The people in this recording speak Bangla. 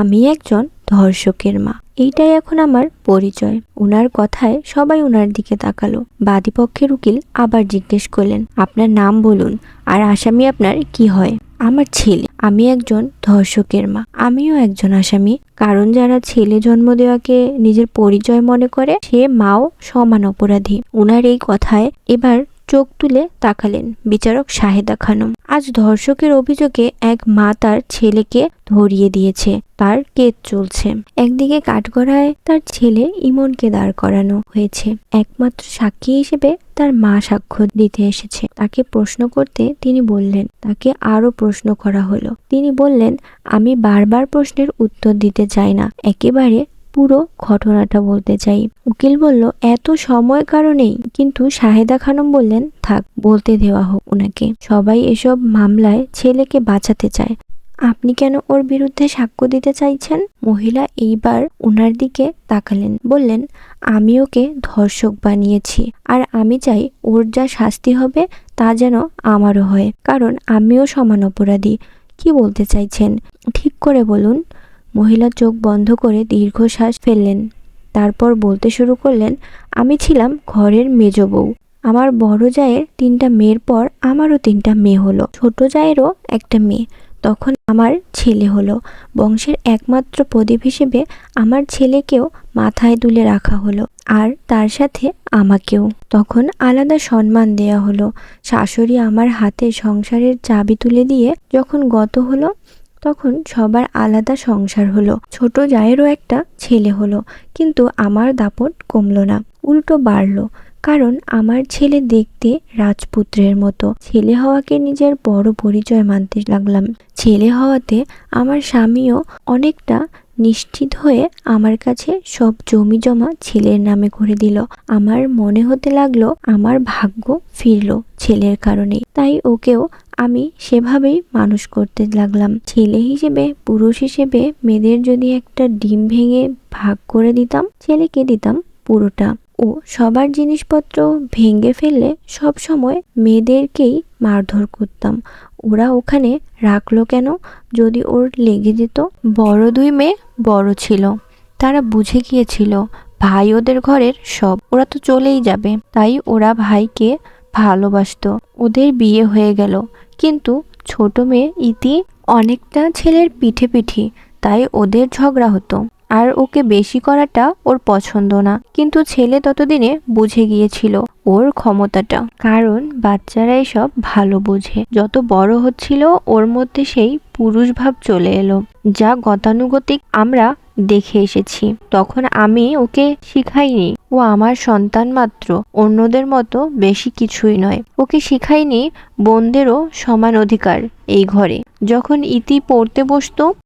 আমি একজন ধর্ষকের মা, এইটাই এখন আমার পরিচয়। উনার কথায় সবাই উনার দিকে তাকালো। বাদীপক্ষের উকিল আবার জিজ্ঞেস করলেন, আপনার নাম বলুন, আর আসামি আপনার কি হয়? আমার ছেলে। আমি একজন ধর্ষকের মা, আমিও একজন আসামি। কারণ যারা ছেলে জন্ম দেওয়াকে নিজের পরিচয় মনে করে, সে মাও সমান অপরাধী। উনার এই কথায় এবার চোখ তুলে তাকালেন বিচারক শাহেদা খানম। আজ ধর্ষকের অভিযোগে এক মা তার ছেলেকে ধরিয়ে দিয়েছে, তার কেস চলছে। একদিকে কাঠগড়ায় তার ছেলে ইমনকে দাঁড় করানো হয়েছে। একমাত্র সাক্ষী হিসেবে তার মা সাক্ষ্য দিতে এসেছে। তাকে প্রশ্ন করতে তিনি বললেন, তাকে আরো প্রশ্ন করা হলো। তিনি বললেন, আমি বারবার প্রশ্নের উত্তর দিতে চাই না, একেবারে পুরো ঘটনাটা বলতে চাই। উকিল বলল, এত সময় কারণেই। কিন্তু শাহেদা খানম বললেন, থাক, বলতে দেওয়া হোক উনাকে। সবাই এসব মামলায় ছেলেকে বাঁচাতে চায়, আপনি কেন ওর বিরুদ্ধে সাক্ষ্য দিতে চাইছেন? মহিলা এইবার উনার দিকে তাকালেন, বললেন, আমি ওকে ধর্ষক বানিয়েছি, আর আমি চাই ওর যা শাস্তি হবে তা যেন আমারও হয়, কারণ আমিও সমান অপরাধী। কি বলতে চাইছেন ঠিক করে বলুন। মহিলা চোখ বন্ধ করে দীর্ঘশ্বাস ফেললেন, তারপর বলতে শুরু করলেন, আমি ছিলাম ঘরের মেজ বউ। আমার বড় জায়ের 3টা মেয়ের পর আমারও 3টা মেয়ে হলো। ছোট জায়েরও একটা মেয়ে। তখন আমার ছেলে হলো। বংশের একমাত্র প্রদীপ হিসেবে আমার ছেলেকেও মাথায় তুলে রাখা হলো, আর তার সাথে আমাকেও। তখন আলাদা সম্মান দেয়া হলো। শাশুড়ি আমার হাতে সংসারের চাবি তুলে দিয়ে যখন গত হলো, তখন সবার আলাদা সংসার হলো। ছোট জায়েরও একটা ছেলে হলো, কিন্তু আমার দাপট কমলো না, উল্টো বাড়লো। কারণ আমার ছেলে দেখতে রাজপুত্রের মতো। ছেলে হওয়াকে নিজের বড় পরিচয় মানতে লাগলাম। ছেলে হওয়াতে আমার স্বামীও অনেকটা নিশ্চিত হয়ে আমার কাছে সব জমি জমা ছেলের নামে করে দিল। আমার মনে হতে লাগলো আমার ভাগ্য ফিরলো ছেলের কারণেই। তাই ওকেও আমি সেভাবেই মানুষ করতে লাগলাম। ছেলে হিসেবে, পুরুষ হিসেবে মেয়েদের যদি একটা ডিম ভেঙে ভাগ করে দিতাম, ছেলেকে দিতাম পুরোটা। ও সবার জিনিসপত্র ভেঙে ফেললে সব সময় মেয়েদেরকেই মারধর করতাম। ওরা ওখানে রাখলো কেন? যদি ওর লেগে যেত। বড় 2 মেয়ে বড় ছিল, তারা বুঝে গিয়েছিল ভাই ওদের ঘরের সব, ওরা তো চলেই যাবে। তাই ওরা ভাইকে ভালোবাসতো। ওদের বিয়ে হয়ে গেল, কিন্তু ছোট মেয়ে ইতি অনেকটা ছেলের পিঠে পিঠি, তাই ওদের ঝগড়া হতো। আর ওকে বেশি করাটা ওর পছন্দ না, কিন্তু ছেলে ততদিনে বুঝে গিয়েছিল ওর ক্ষমতাটা। কারণ বাচ্চারা এসব ভালো বোঝে। যত বড় হচ্ছিল ওর মধ্যে সেই পুরুষ ভাব চলে এলো, যা গতানুগতিক আমরা দেখে এসেছি। তখন আমি ওকে শিখাইনি ও আমার সন্তান মাত্র, অন্যদের মতো বেশি কিছুই নয়। ওকে শিখাইনি বোনদেরও সমান অধিকার এই ঘরে। যখন ইতি পড়তে বসতো,